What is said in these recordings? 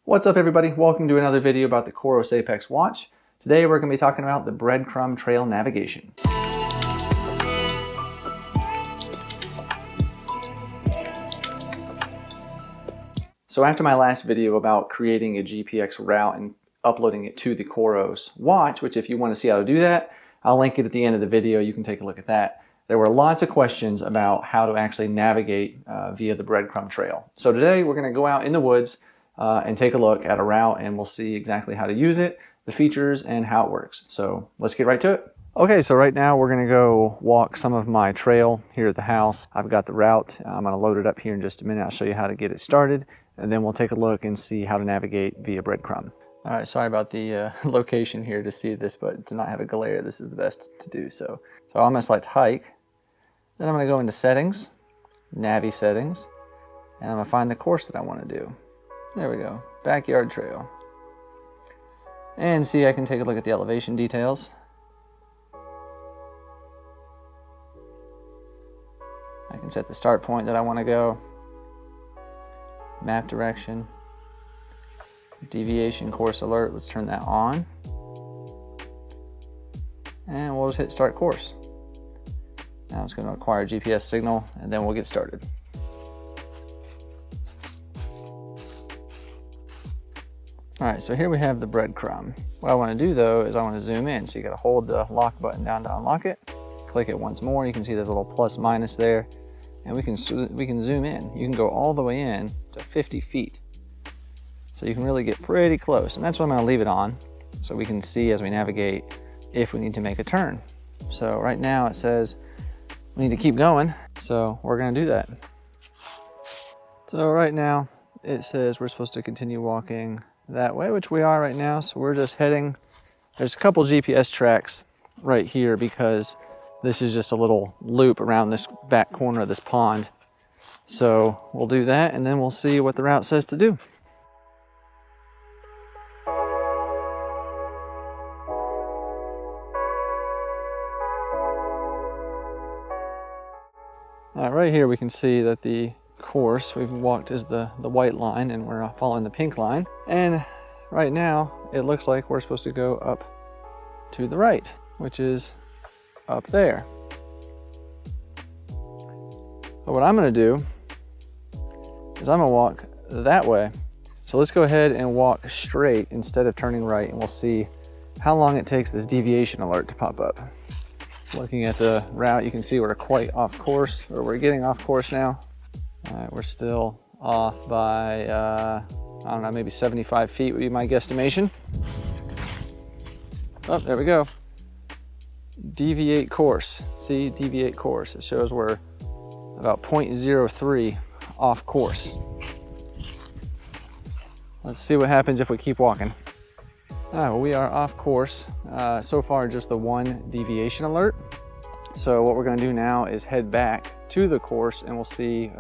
What's up everybody? Welcome to another video about the COROS Apex watch. Today we're going to be talking about the Breadcrumb trail navigation. So after my last video about creating a GPX route and uploading it to the COROS watch, which if you want to see how to do that, I'll link it at the end of the video. You can take a look at that. There were lots of questions about how to actually navigate via the Breadcrumb trail. So today we're going to go out in the woods and take a look at a route, and we'll see exactly how to use it, the features, and how it works. So let's get right to it. Okay, so right now we're gonna go walk some of my trail here at the house. I've got the route. I'm gonna load it up here in just a minute. I'll show you how to get it started, and then we'll take a look and see how to navigate via Breadcrumb. All right, sorry about the location here to see this, but to not have a glare, this is the best to do. So I'm gonna select hike, then I'm gonna go into settings, Navi settings, and I'm gonna find the course that I wanna do. There we go, backyard trail. And see, I can take a look at the elevation details. I can set the start point that I want to go. Map direction. Deviation course alert, let's turn that on. And we'll just hit start course. Now it's going to acquire a GPS signal, and then we'll get started. All right, so here we have the Breadcrumb. What I want to do though is I want to zoom in. So you got to hold the lock button down to unlock it. Click it once more. You can see there's a little plus minus there, and we can zoom in. You can go all the way in to 50 feet. So you can really get pretty close, and that's what I'm going to leave it on, so we can see as we navigate if we need to make a turn. So right now it says we need to keep going, so we're going to do that. So right now it says we're supposed to continue walking that way, which we are right now. So we're just heading, there's a couple GPS tracks right here because this is just a little loop around this back corner of this pond. So we'll do that, and then we'll see what the route says to do. All right, right here we can see that the course we've walked is the white line, and we're following the pink line, and right now it looks like we're supposed to go up to the right, which is up there. So what I'm going to do is I'm going to walk that way. So let's go ahead and walk straight instead of turning right, and we'll see how long it takes this deviation alert to pop up. Looking at the route, you can see we're quite off course, or we're getting off course now. All right, we're still off by, I don't know, maybe 75 feet would be my guesstimation. Oh, there we go. Deviate course. See, deviate course. It shows we're about 0.03 off course. Let's see what happens if we keep walking. All right, well, we are off course. So far, just the one deviation alert. So what we're going to do now is head back to the course, and we'll see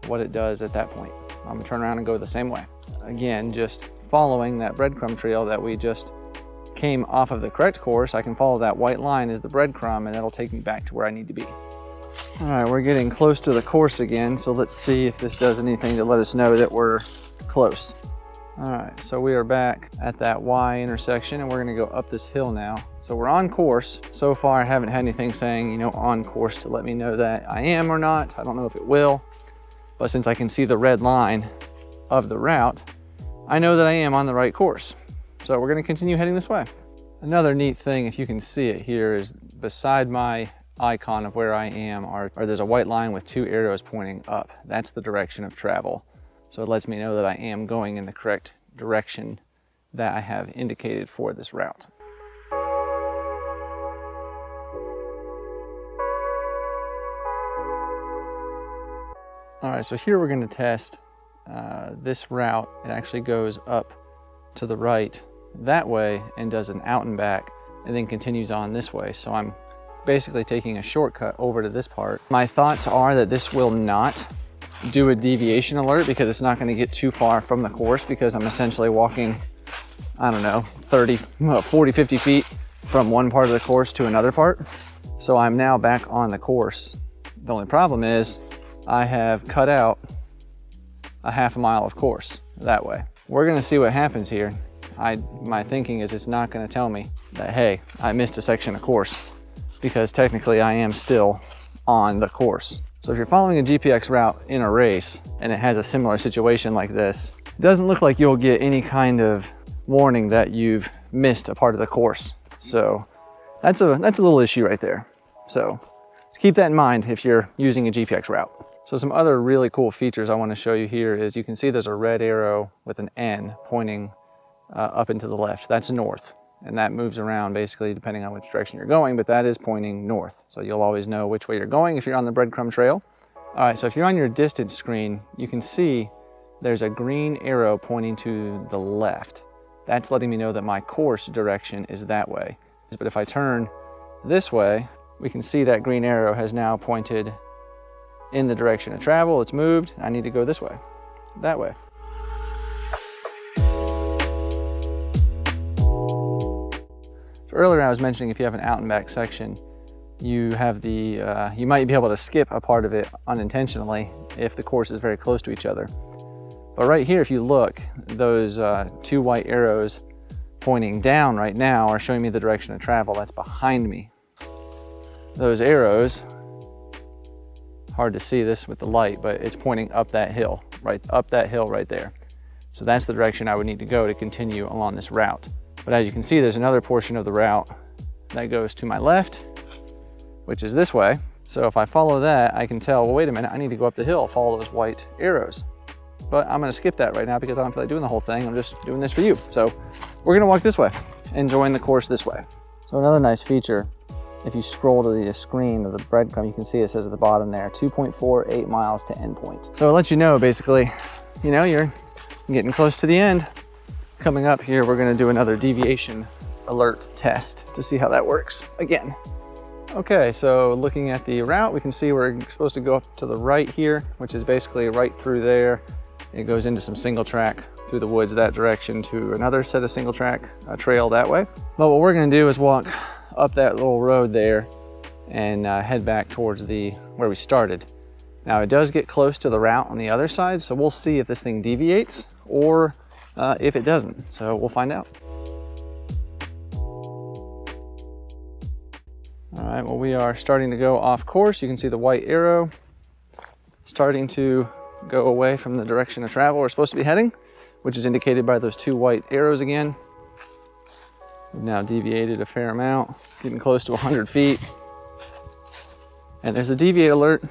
what it does at that point. I'm gonna turn around and go the same way. Again, just following that breadcrumb trail that we just came off of the correct course. I can follow that white line as the breadcrumb, and that'll take me back to where I need to be. All right, we're getting close to the course again, so let's see if this does anything to let us know that we're close. All right, so we are back at that Y intersection, and we're gonna go up this hill now. So we're on course. So far, I haven't had anything saying, on course to let me know that I am or not. I don't know if it will. But since I can see the red line of the route, I know that I am on the right course. So we're going to continue heading this way. Another neat thing, if you can see it here, is beside my icon of where I am, there's a white line with two arrows pointing up. That's the direction of travel. So it lets me know that I am going in the correct direction that I have indicated for this route. All right, so here we're going to test this route. It actually goes up to the right that way and does an out and back, and then continues on this way. So I'm basically taking a shortcut over to this part. My thoughts are that this will not do a deviation alert because it's not going to get too far from the course, because I'm essentially walking, I don't know, 40, 50 feet from one part of the course to another part. So I'm now back on the course. The only problem is I have cut out a half a mile of course that way. we're gonna see what happens here. My thinking is it's not gonna tell me that, hey, I missed a section of course, because technically I am still on the course. So if you're following a GPX route in a race and it has a similar situation like this, it doesn't look like you'll get any kind of warning that you've missed a part of the course. So that's a little issue right there. So keep that in mind if you're using a GPX route. So some other really cool features I want to show you here is you can see there's a red arrow with an N pointing up and to the left. That's north, and that moves around basically depending on which direction you're going, but that is pointing north. So you'll always know which way you're going if you're on the breadcrumb trail. All right, so if you're on your distance screen, you can see there's a green arrow pointing to the left. That's letting me know that my course direction is that way. But if I turn this way, we can see that green arrow has now pointed in the direction of travel. It's moved. I need to go this way, that way. So earlier I was mentioning if you have an out and back section, you have the, you might be able to skip a part of it unintentionally if the course is very close to each other. But right here, if you look, those two white arrows pointing down right now are showing me the direction of travel that's behind me. Those arrows, hard to see this with the light, but it's pointing up that hill, right there. So that's the direction I would need to go to continue along this route. But as you can see, there's another portion of the route that goes to my left, which is this way. So if I follow that, I can tell, well, wait a minute, I need to go up the hill, follow those white arrows. But I'm gonna skip that right now because I don't feel like doing the whole thing. I'm just doing this for you. So we're gonna walk this way and join the course this way. So another nice feature, if you scroll to the screen of the breadcrumb, you can see it says at the bottom there, 2.48 miles to endpoint. So it lets you know basically, you know, you're getting close to the end. Coming up here, we're gonna do another deviation alert test to see how that works again. Okay, so looking at the route, we can see we're supposed to go up to the right here, which is basically right through there. It goes into some single track through the woods that direction to another set of single track trail that way. But what we're gonna do is walk up that little road there and head back towards where we started. Now it does get close to the route on the other side, so we'll see if this thing deviates or if it doesn't. So we'll find out. All right, well, we are starting to go off course. You can see the white arrow starting to go away from the direction of travel we're supposed to be heading, which is indicated by those two white arrows again. We've now deviated a fair amount, getting close to 100 feet. And there's a deviate alert.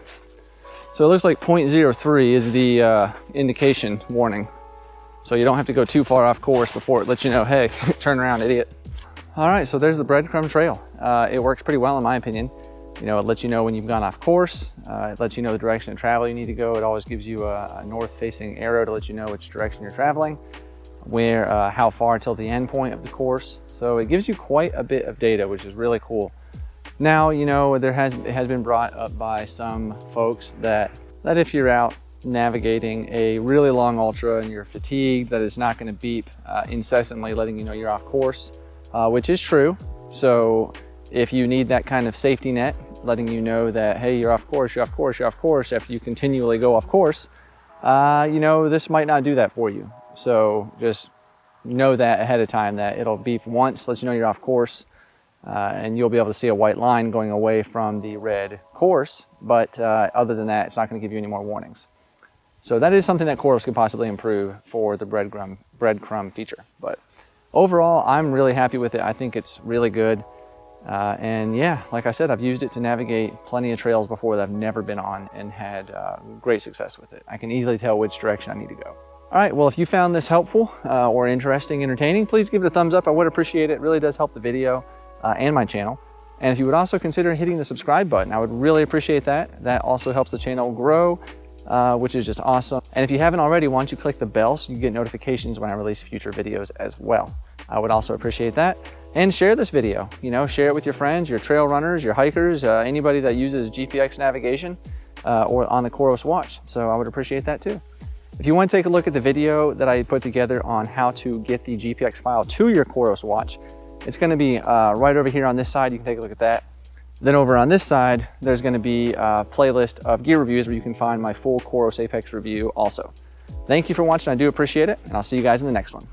So it looks like 0.03 is the indication warning. So you don't have to go too far off course before it lets you know, hey, turn around, idiot. All right, so there's the breadcrumb trail. It works pretty well in my opinion. You know, it lets you know when you've gone off course. It lets you know the direction of travel you need to go. It always gives you a north-facing arrow to let you know which direction you're traveling, how far till the end point of the course. So it gives you quite a bit of data, which is really cool. Now, you know, it has been brought up by some folks that if you're out navigating a really long ultra and you're fatigued, that it's not going to beep incessantly letting you know you're off course, which is true. So if you need that kind of safety net letting you know that, hey, you're off course, you're off course, you're off course, after you continually go off course, you know, this might not do that for you. So just know that ahead of time, that it'll beep once, let you know you're off course, and you'll be able to see a white line going away from the red course. But other than that, it's not going to give you any more warnings. So that is something that COROS could possibly improve for the breadcrumb feature. But overall, I'm really happy with it. I think it's really good. And yeah, like I said, I've used it to navigate plenty of trails before that I've never been on and had great success with it. I can easily tell which direction I need to go. All right, well, if you found this helpful or interesting, entertaining, please give it a thumbs up. I would appreciate it. It really does help the video and my channel. And if you would also consider hitting the subscribe button, I would really appreciate that. That also helps the channel grow, which is just awesome. And if you haven't already, why don't you click the bell so you get notifications when I release future videos as well. I would also appreciate that. And share this video, you know, share it with your friends, your trail runners, your hikers, anybody that uses GPX navigation or on the COROS watch. So I would appreciate that too. If you want to take a look at the video that I put together on how to get the GPX file to your COROS watch, it's going to be right over here on this side. You can take a look at that. Then over on this side, there's going to be a playlist of gear reviews where you can find my full COROS Apex review also. Thank you for watching. I do appreciate it, and I'll see you guys in the next one.